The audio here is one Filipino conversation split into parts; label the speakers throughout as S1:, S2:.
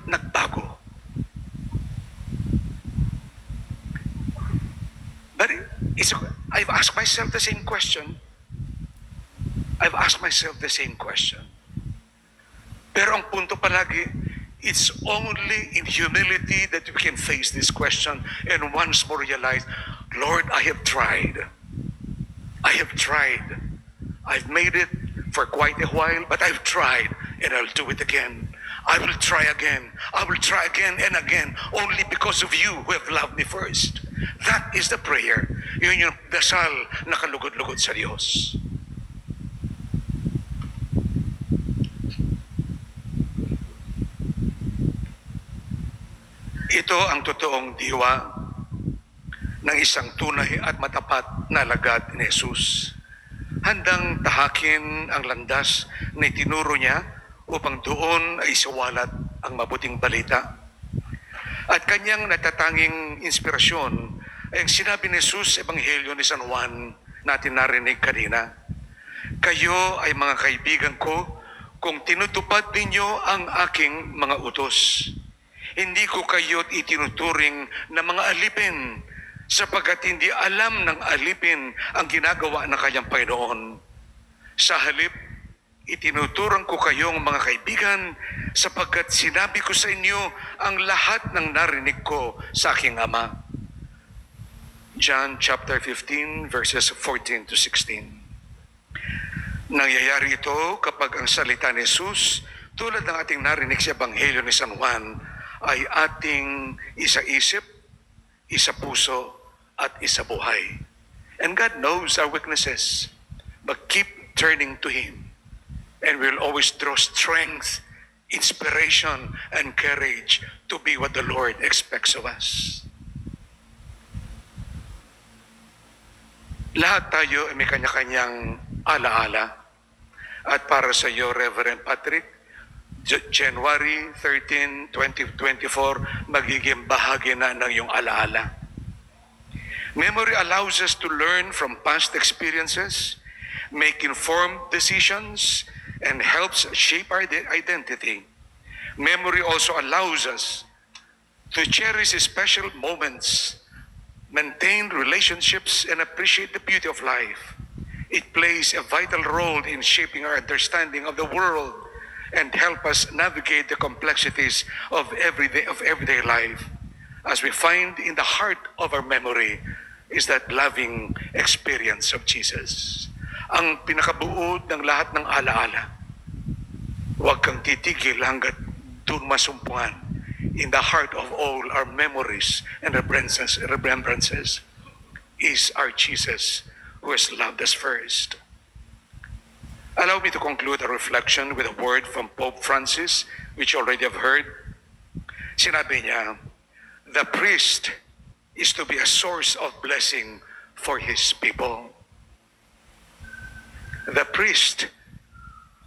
S1: nagbago. But I've asked myself the same question. Pero ang punto palagi, it's only in humility that we can face this question and once more realize, Lord, I have tried. I've made it for quite a while, but I've tried and I'll do it again. I will try again and again, only because of you who have loved me first. That is the prayer. Yun yung dasal na kalugod-lugod sa Diyos. Ito ang totoong diwa ng isang tunay at matapat na alagad ni Jesus. Handang tahakin ang landas na itinuro niya upang doon ay isawalat ang mabuting balita. At kanyang natatanging inspirasyon ay ang sinabi ni Jesus sa Ebanghelyo ni San Juan natin narinig kanina. Kayo ay mga kaibigan ko kung tinutupad ninyo ang aking mga utos. Hindi ko kayo't itinuturing na mga alipin sapagkat hindi alam ng alipin ang ginagawa ng kanyang Panginoon. Sa halip, itinuturan ko kayong mga kaibigan sapagkat sinabi ko sa inyo ang lahat ng narinig ko sa aking Ama. John chapter 15 verses 14 to 16. Nangyayari ito kapag ang salita ni Jesus, tulad ng ating narinig sa Ebanghelyo ni San Juan, ay ating isa-isip, isa-puso, at isa-buhay. And God knows our weaknesses, but keep turning to Him. And we'll always draw strength, inspiration, and courage to be what the Lord expects of us. Lahat tayo ay may kanya-kanyang alaala. At para sa iyo, Reverend Patrick, January 13, 2024, magiging bahagi na ng iyong alaala. Memory allows us to learn from past experiences, make informed decisions, and helps shape our identity. Memory also allows us to cherish special moments, maintain relationships, and appreciate the beauty of life. It plays a vital role in shaping our understanding of the world and help us navigate the complexities of everyday life. As we find in the heart of our memory is that loving experience of Jesus. Ang pinakabuod ng lahat ng alaala. Huwag kang titigil hanggat doon masumpungan. In the heart of all our memories and remembrances is our Jesus who has loved us first. Allow me to conclude a reflection with a word from Pope Francis, which you already have heard. Sinabi niya, the priest is to be a source of blessing for his people. The priest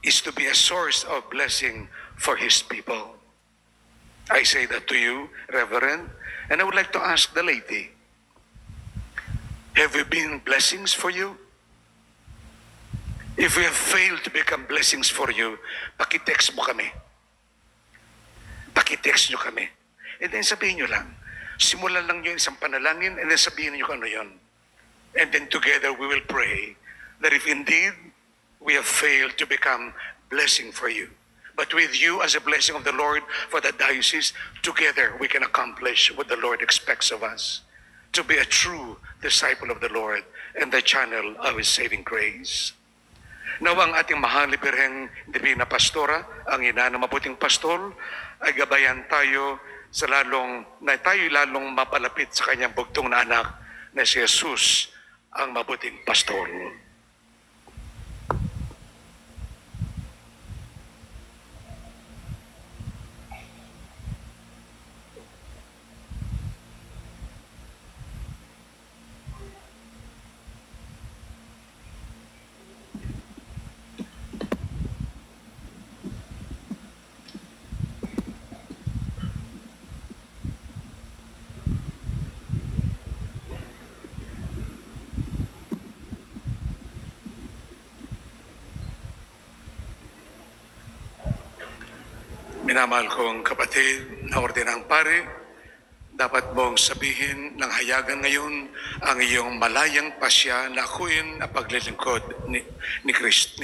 S1: is to be a source of blessing for his people. I say that to you, Reverend, and I would like to ask the lady, have we been blessings for you? If we have failed to become blessings for you, pakitext mo kami. Pakitext nyo kami. And then sabihin nyo lang, simulan lang nyo isang panalangin and then sabihin nyo kung ano yun. And then together we will pray that if indeed we have failed to become blessing for you, but with you as a blessing of the Lord for the diocese, together we can accomplish what the Lord expects of us, to be a true disciple of the Lord and the channel of His saving grace. Nawa ang ating mahal ni Birheng Divina Pastora, ang ina ng mabuting pastol, ay gabayan tayo sa tayo lalong mapalapit sa kanyang bugtong na anak na si Jesus, ang mabuting pastol. Minamahal kong kapatid na ordinang pare, dapat mong sabihin ng hayagan ngayon ang iyong malayang pasya na akuin ang paglilingkod ni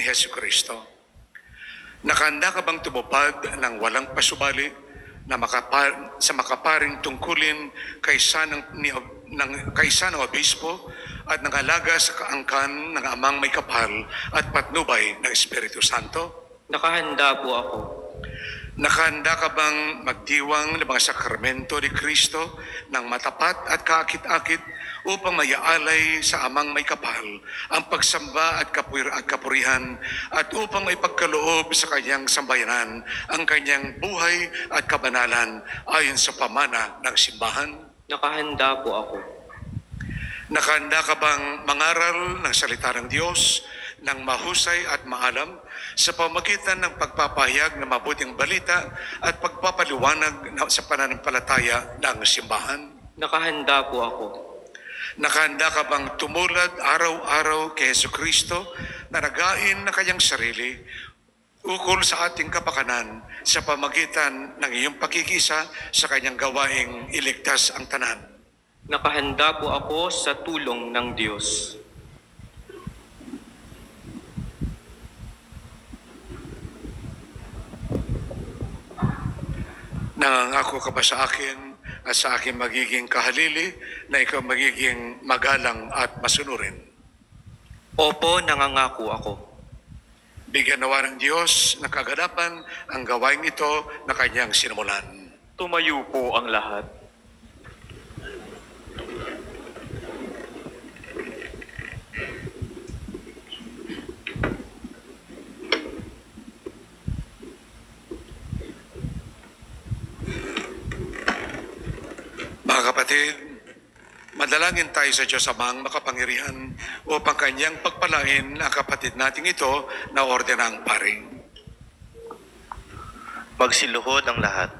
S1: Hesu Kristo. Nakahanda ka bang tumupad ng walang pasubali na sa makaparing tungkulin kaysa ng obispo at ng alaga sa kaangkan ng amang may kapal at patnubay ng Espiritu Santo?
S2: Nakahanda po ako.
S1: Nakahanda ka bang magdiwang ng mga sakramento ni Kristo ng matapat at kaakit-akit upang mayaalay sa amang may kapal ang pagsamba at kapurihan at upang may pagkaloob sa kanyang sambayanan ang kanyang buhay at kabanalan ayon sa pamana ng simbahan?
S2: Nakahanda po ako.
S1: Nakahanda ka bang mangaral ng salita ng Diyos ng mahusay at maalam sa pamagitan ng pagpapahayag ng mabuting balita at pagpapaliwanag sa pananampalataya ng simbahan?
S2: Nakahanda po ako.
S1: Nakahanda ka bang tumulad araw-araw kay Hesu Kristo na nagain na kanyang sarili ukol sa ating kapakanan sa pamagitan ng iyong pakikisa sa kanyang gawaing iligtas ang tanan?
S2: Nakahanda po ako sa tulong ng Diyos.
S1: Nangangako ka ba sa akin at sa aking magiging kahalili na ikaw magiging magalang at masunurin?
S2: Opo, nangangako ako.
S1: Bigyan nawa ng Diyos ng kaganapan ang gawain ito na kanyang sinimulan.
S2: Tumayo po ang lahat.
S1: Mga kapatid, madalangin tayo sa Diyos Amang makapangyarihan upang kanyang pagpalain ang kapatid nating ito na ordenang paring.
S3: Magsiluhod ang lahat.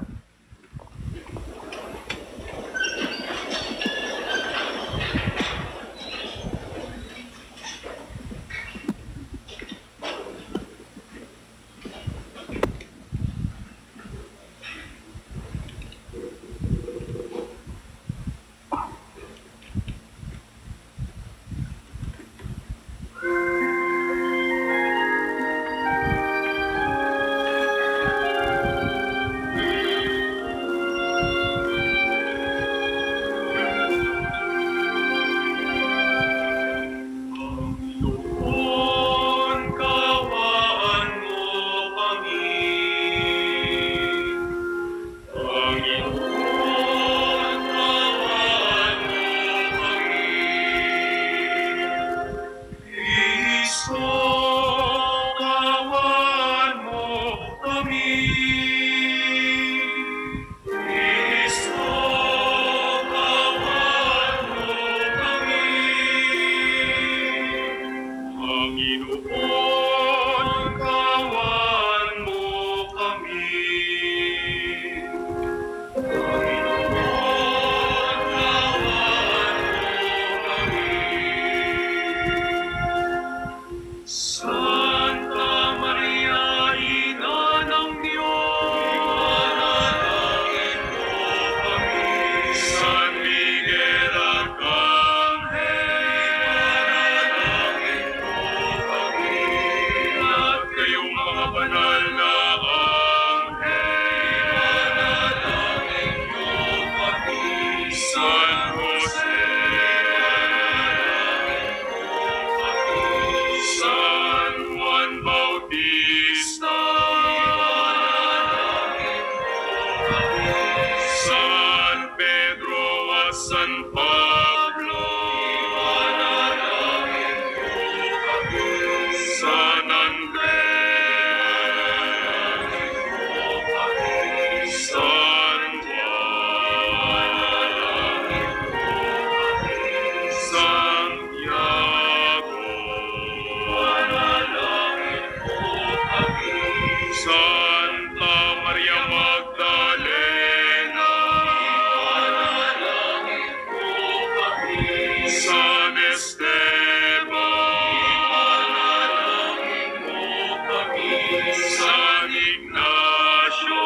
S4: San Ignacio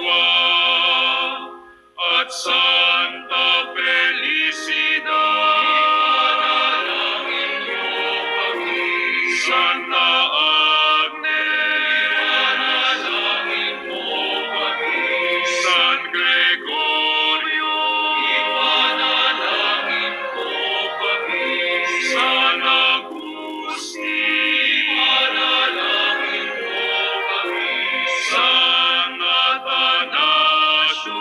S3: Perpetua at Santa Felicidad. Ipanalangin niyo kami. Santa Agnes, ipanalangin mo kami. San Gregorio, ipanalangin mo kami. San Agustin, ipanalangin mo kami. San Atanasio,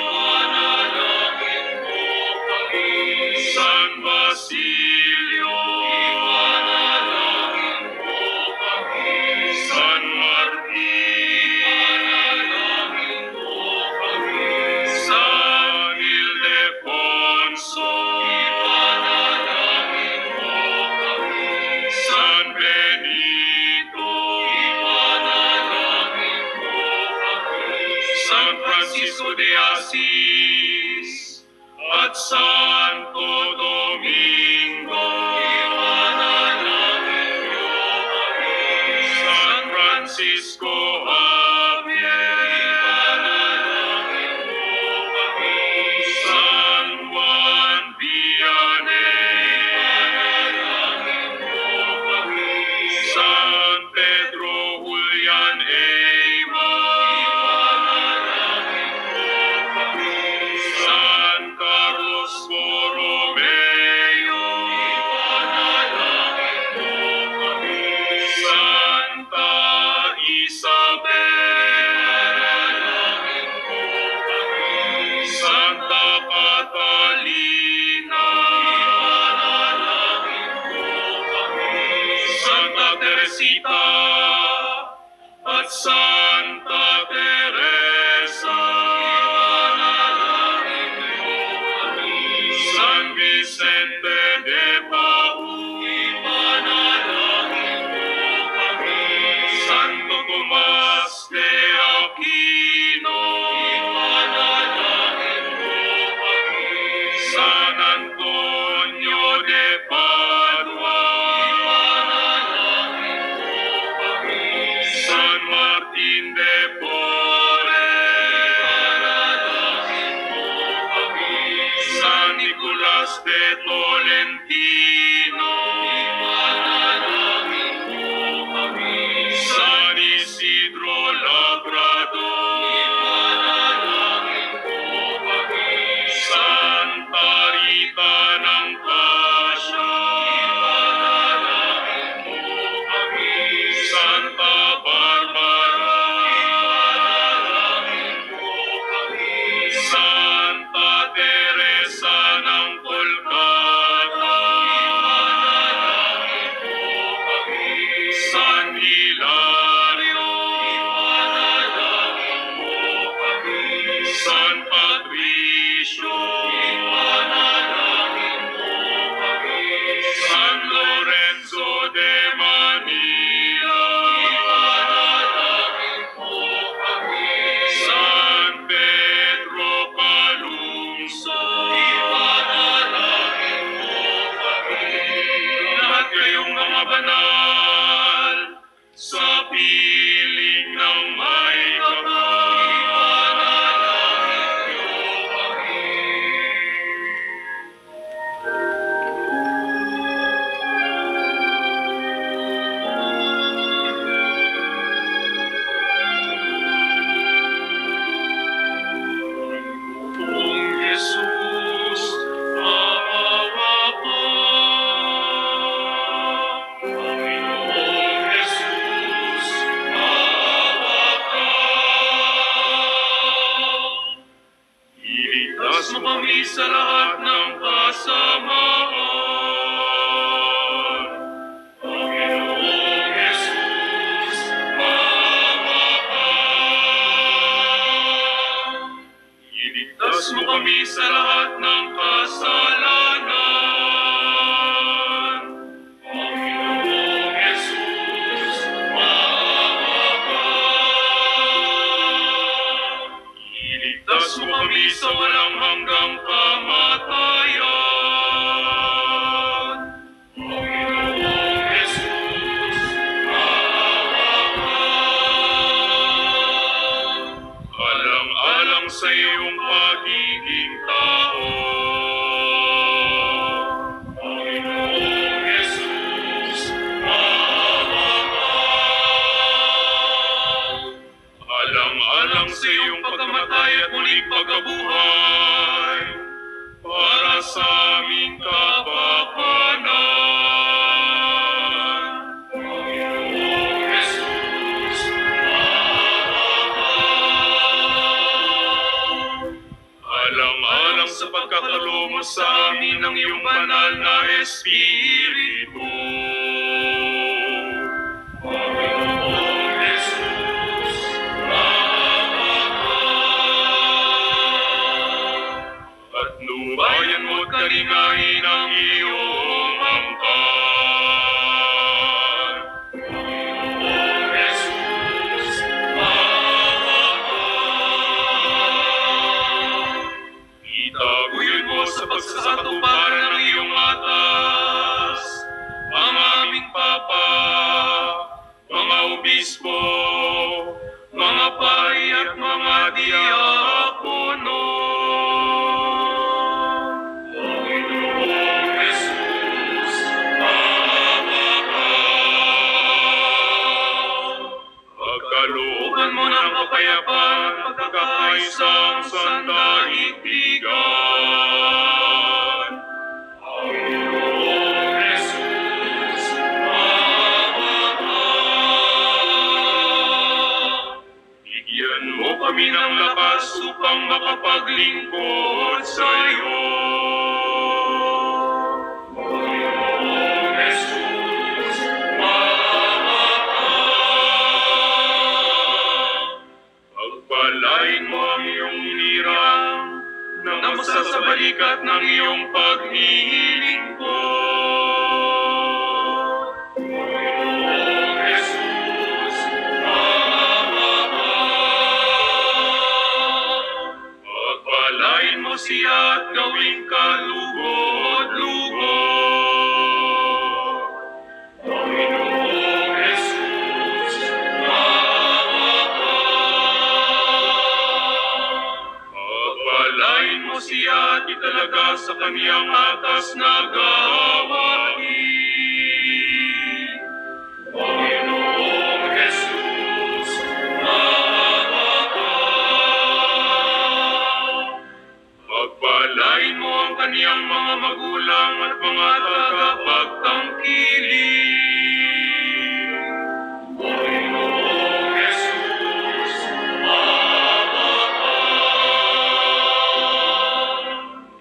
S3: ipanalangin mo kami. San Basilio, ipanalangin mo kami. San Martin, ipanalangin mo kami. San Ildefonso, ipanalangin mo kami. San Benito, ipanalangin mo kami. San Francisco de Assis at Santo Domingo, ipanalangin mo kami. San Francisco Javier, ipanalangin mo kami. San Juan Vianney, ipanalangin mo kami. San Pedro Julian Eima, ipanalangin mo kami. San Carlos Borromeo, ipanalangin mo kami. Santa Isabel, ipanalangin mo kami. Santa Catalina, ipanalangin mo kami. Santa Teresita at Santa Teresa, ipanalangin mo kami. San Vicente de Paul, ipanalangin mo kami. Santo Tomas de Aquino, ipanalangin mo kami. San Antonio de Padua, ipanalangin mo kami. San Martin de Porres, ipanalangin mo kami. San Nicolas de Tolentino, ipanalangin mo kami. San Isidro Labrador, ipanalangin mo kami. Santa Rita ng Cassia, ipanalangin mo kami. Santa Barbara, ipanalangin mo kami. Santa Teresa ng Kolkata, ipanalangin mo kami. San Hilario, ipanalangin mo kami. San Patricio, ipanalangin mo kami. San Lorenzo de Manila, ipanalangin mo kami. San Pedro Calungso, ipanalangin mo kami. Lahat kayong mga banal sa piling ng may kapal, ipanalangin niyo kami. Kung Jesus, maawa ka. Panginoong Jesus, maawa ka. Iligtas mo kami sa lahat ng kasamaan. Panginoong Jesus, maawa ka. Iligtas mo kami sa lahat ng kasalanan. Panginoong Jesus, maawa ka. Iligtas mo kami sa walang hanggang kamatayan. Panginoong Jesus, maawa ka. alang sa iyong pagiging tao. Panginoong Jesus, maawa ka. Alang-alang sa iyong pagkamatay at muling pagkabuhay, para sa aming kapakanan. Panginoong Jesus, maawa ka. Alang-alang sa pagkakaloob mo sa amin ng iyong banal na Espiritu. Panginoong Jesus, maawa ka. At nubayan mo at kalingahin ang iyong angkan. Panginoong Jesus, maawa ka. Itaguyod mo sa pagsasatuparan ng iyong atas ang aming Papa, mga obispo, mga pari at mga diakono. Panginoong Jesus, maawa ka. Pagkalooban mo ng kapayapaan at pagkakaisang sandaigdigan. Panginoong Jesus, maawa ka. Bigyan mo kami ng lakas upang makapaglingkod sa iyo. Panginoong Jesus, maawa ka. Pagpalain mo ang iyong hinirang na masasabalikat ng iyong paglilingkod. Panginoong Jesus, maawa ka. Pagpalain mo siya at gawing kalugod-lugod. Panginoong Jesus, maawa ka. Pagpalain mo siya at italaga sa kaniyang atas na gawain. Panginoong Jesus, maawa ka. Pagpalain mo ang kaniyang mga magulang at mga tagapagtangkilik. Panginoong Jesus, maawa ka.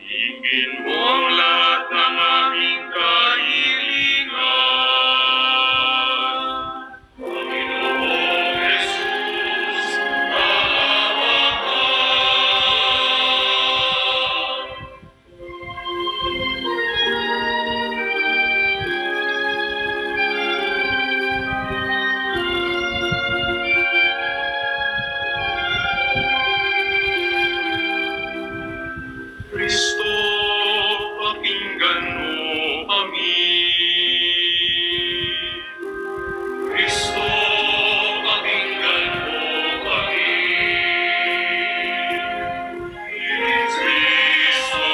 S3: Tingin mo ang lahat ng aming kahilingan. Panginoong Jesus, maawa ka. Kristo, pakinggan mo kami. Kristo, pakinggan mo kami. Kristo,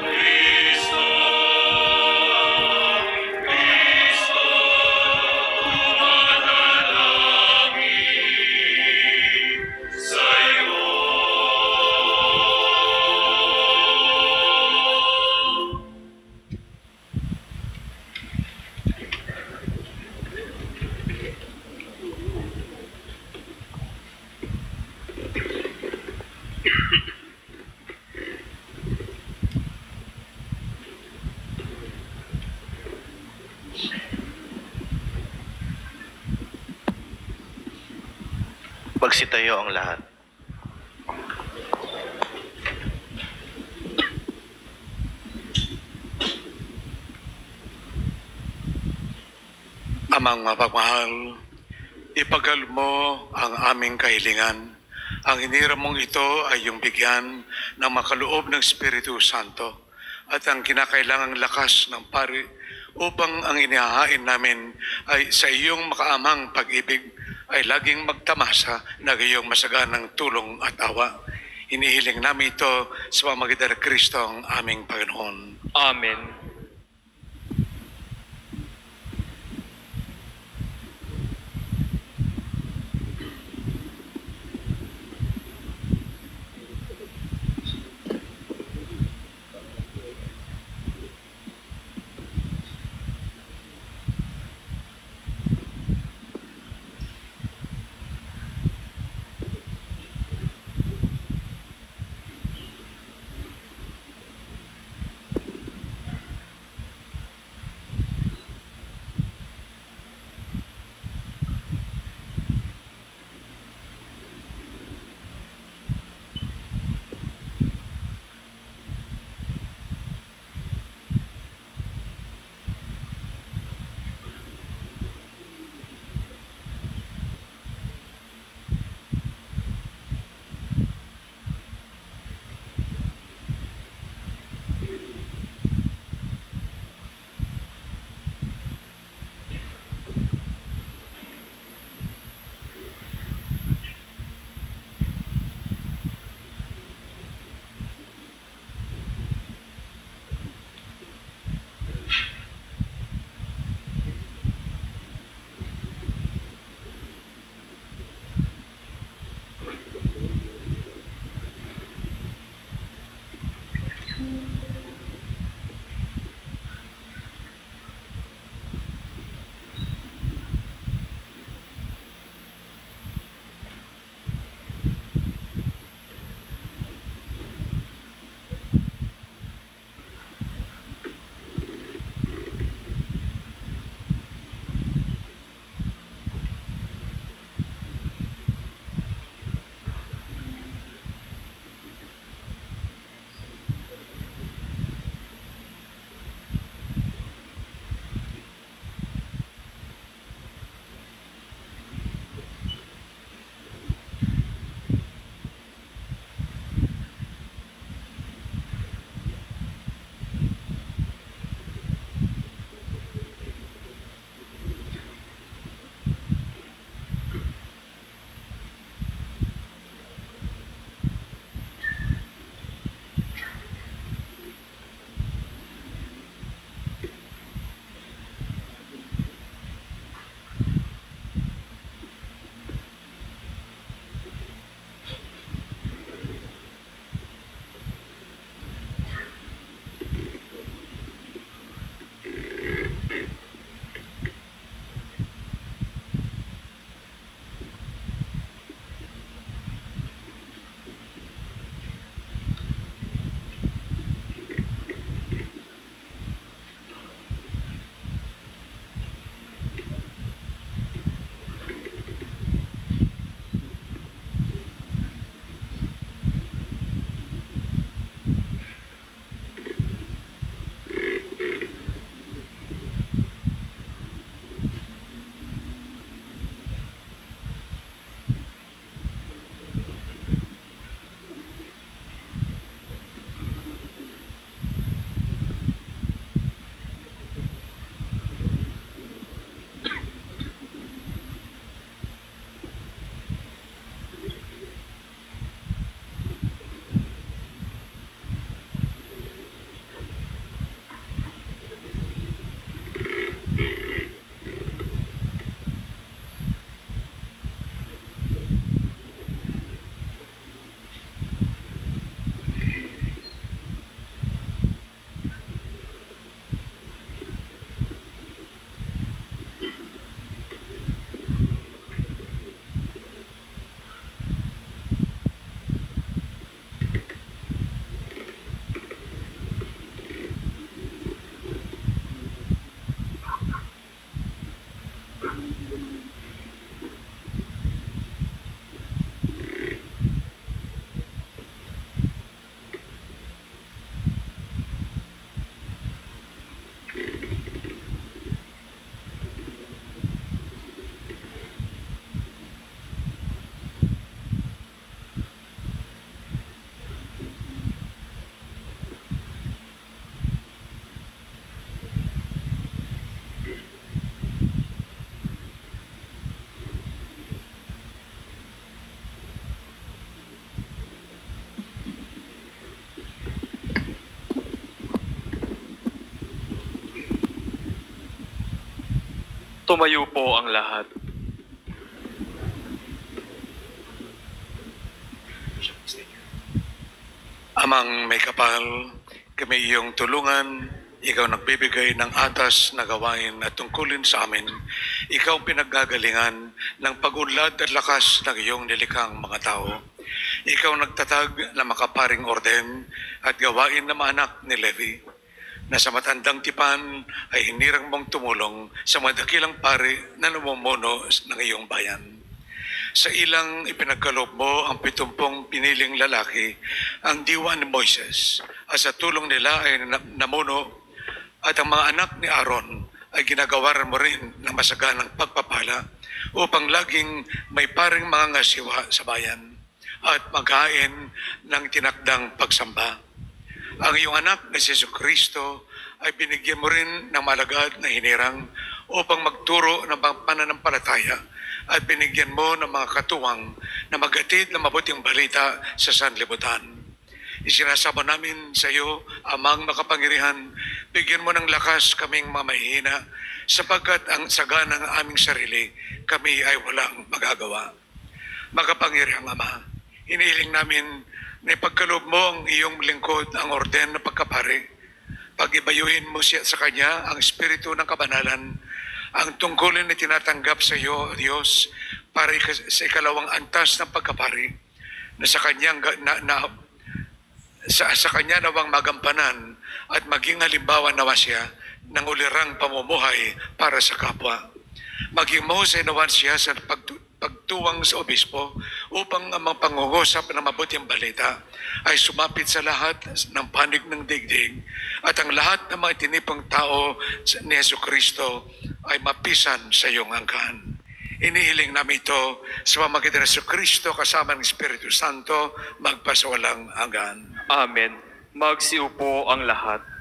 S3: Kristo, Kristo, tumanalangin sa'yo.
S4: Pagsitayo ang lahat.
S1: Amang mapagmahal, ipagal mo ang aming kahilingan. Ang hiniram mong ito ay yung bigyan ng makaloob ng Espiritu Santo at ang kinakailangang lakas ng pari upang ang inihahain namin ay sa iyong makaamang pag-ibig ay laging magtamasa na iyong masaganang tulong at awa. Hinihiling namin ito sa pamamagitan ng Kristo ang aming Panginoon.
S2: Amen. Tumayo po ang lahat.
S1: Amang may kapal, kami iyong tulungan, ikaw nagbibigay ng atas na gawain at tungkulin sa amin. Ikaw pinaggagalingan ng pag-unlad at lakas ng iyong nilikhang mga tao. Ikaw nagtatag na makaparing orden at gawain na mga anak ni Levi, na sa matandang tipan ay hinirang mong tumulong sa madakilang pari na namumuno ng iyong bayan. Sa ilang ipinagkaloob mo ang 70 piniling lalaki, ang diwa ni Moises, at sa tulong nila ay namuno, at ang mga anak ni Aaron ay ginagawaran mo rin ng masaganang pagpapala upang laging may paring mga ngasiwa sa bayan at maghain ng tinakdang pagsamba. Ang iyong anak na si Jesucristo ay binigyan mo rin ng malagad na hinirang upang magturo ng pananampalataya at binigyan mo ng mga katuwang na maghatid ng mabuting balita sa sanlibutan. Isinasama namin sa iyo, Amang makapangyarihan, bigyan mo ng lakas kaming mamahina sapagkat ang saga ng aming sarili, kami ay walang magagawa. Makapangyarihang Ama, hinihiling namin na ipagkaloob mo ang iyong lingkod ang orden ng pagkapari. Pag-ibayuhin mo siya sa kanya ang espiritu ng kabanalan, ang tungkulin na tinatanggap sa iyo, Diyos, para sa ikalawang antas ng pagkapari, na sa kanyang sa kanya nawang magampanan at maging halimbawa nawa siya ng ulirang pamumuhay para sa kapwa. Maging mahusay nawan siya sa pagtuwang sa obispo upang ang mga pangungusap ng mabuting balita ay sumapit sa lahat ng panig ng digdig at ang lahat ng mga tinipong tao ni Jesucristo ay mapisan sa iyong angkan. Inihiling namin ito sa pamamagitan ng Jesucristo kasama ng Espiritu Santo magpasawalang hanggan.
S2: Amen. Magsiupo ang lahat.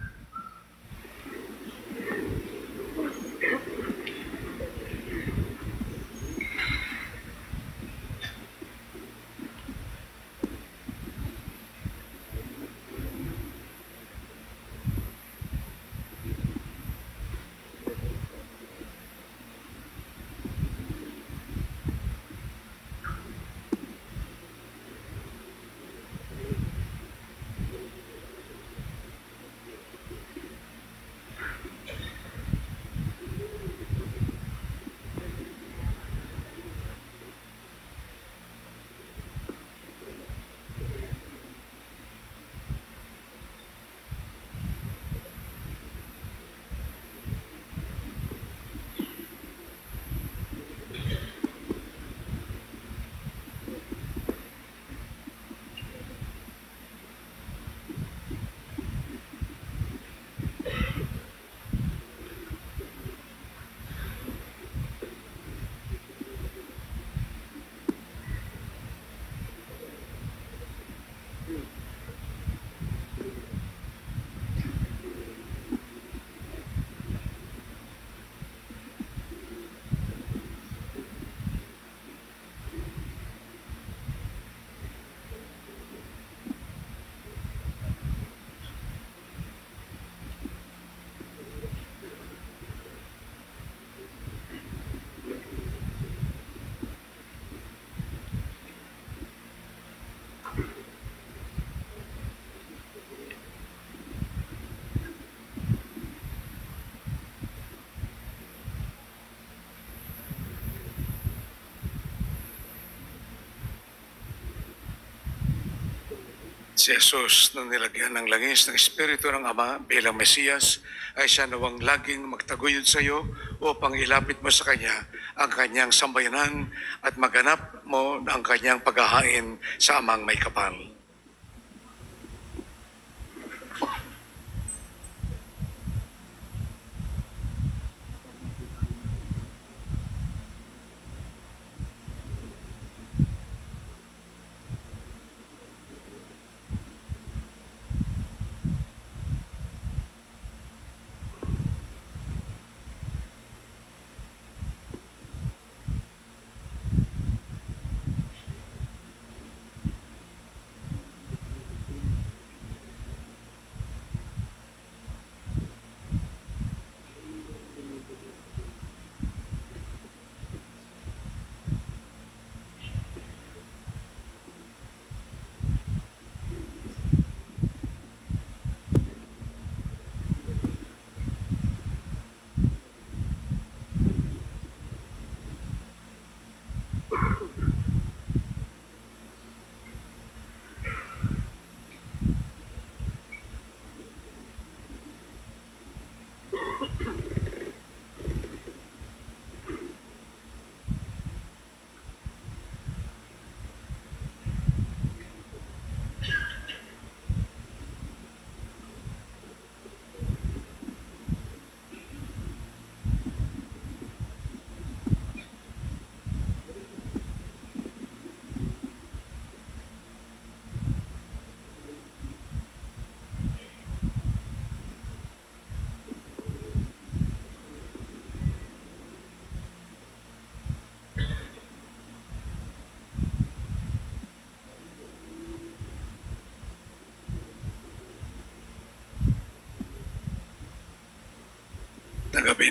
S1: Si Jesus, nung nilagyan ng langis ng Espiritu ng Ama bilang Mesiyas, ay siya nawang laging magtaguyod sa iyo upang ilapit mo sa Kanya ang Kanyang sambayanan at maganap mo ang Kanyang paghahain sa Amang may kapal.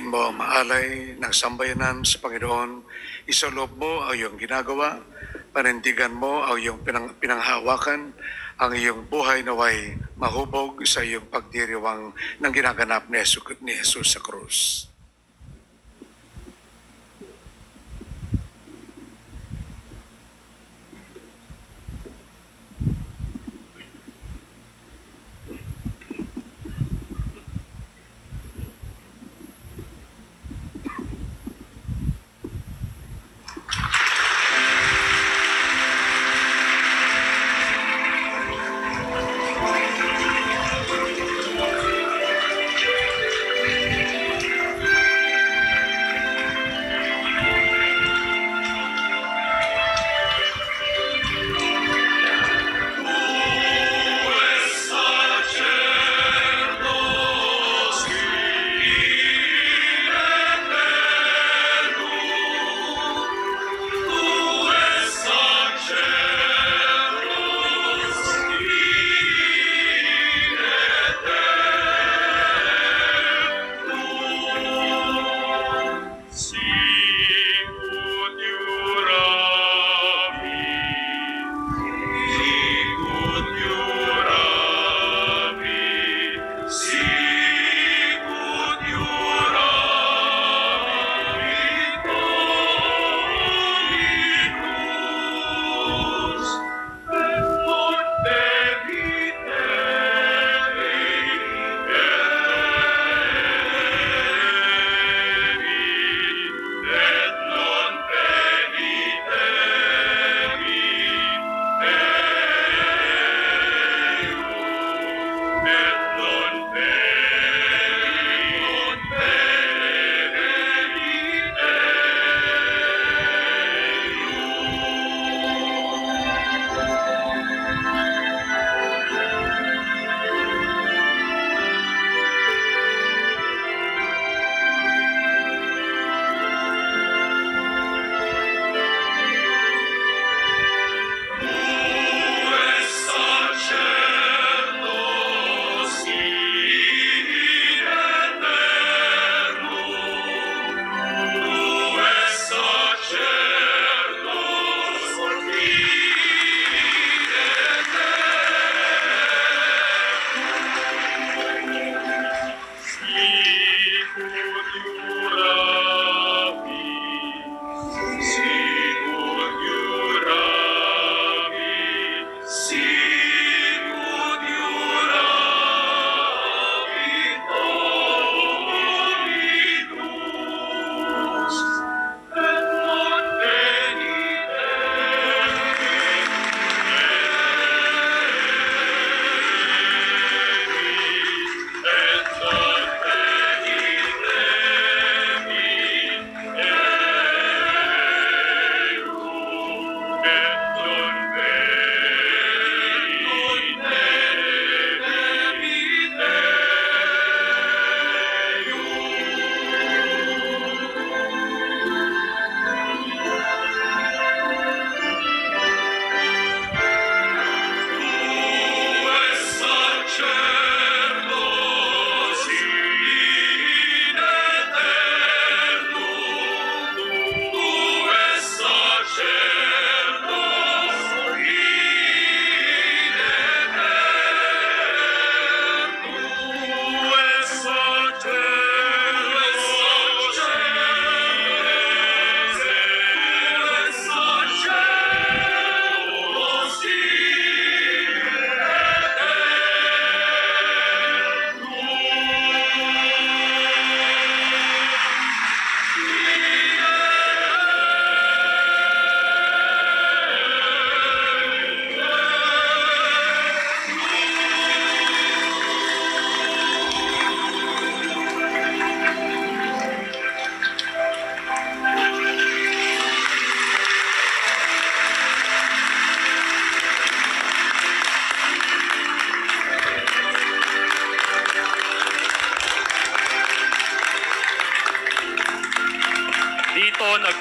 S1: Hilingin mo ang maalay ng sambayanan sa Panginoon. Isaloob mo ang iyong ginagawa. Panindigan mo ang iyong pinanghawakan. Ang iyong buhay naway mahubog sa iyong pagdiriwang ng ginaganap ni Jesus sa krus.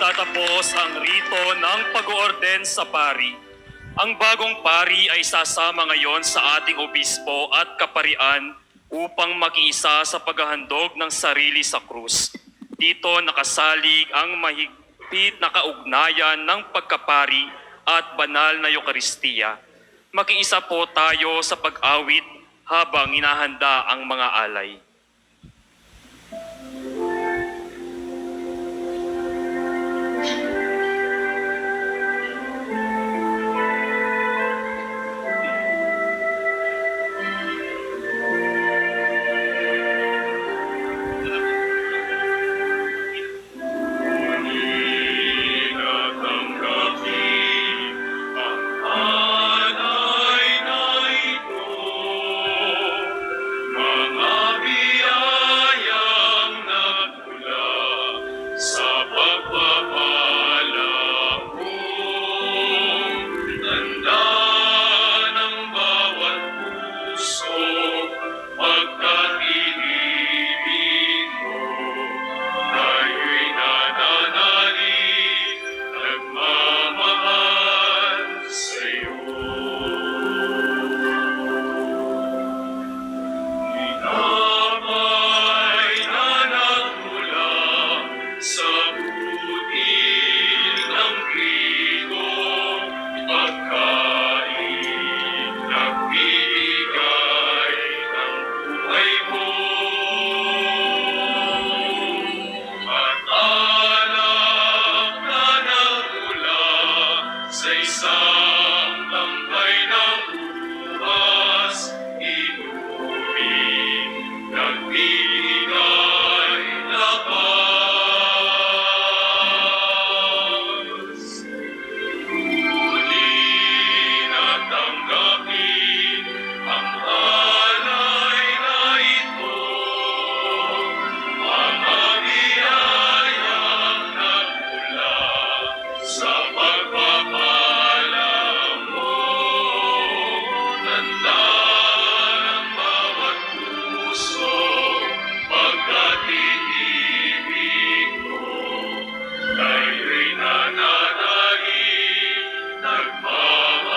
S4: nagtatapos ang rito ng pag-oorden sa pari. Ang bagong pari ay sasama ngayon sa ating obispo at kaparian upang makiisa sa paghahandog ng sarili sa krus. Dito nakasalig ang mahigpit na kaugnayan ng pagkapari at banal na Eukaristiya. Makiisa po tayo sa pag-awit habang inahanda ang mga alay.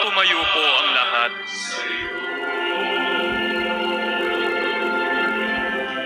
S4: Tumayo po ang lahat.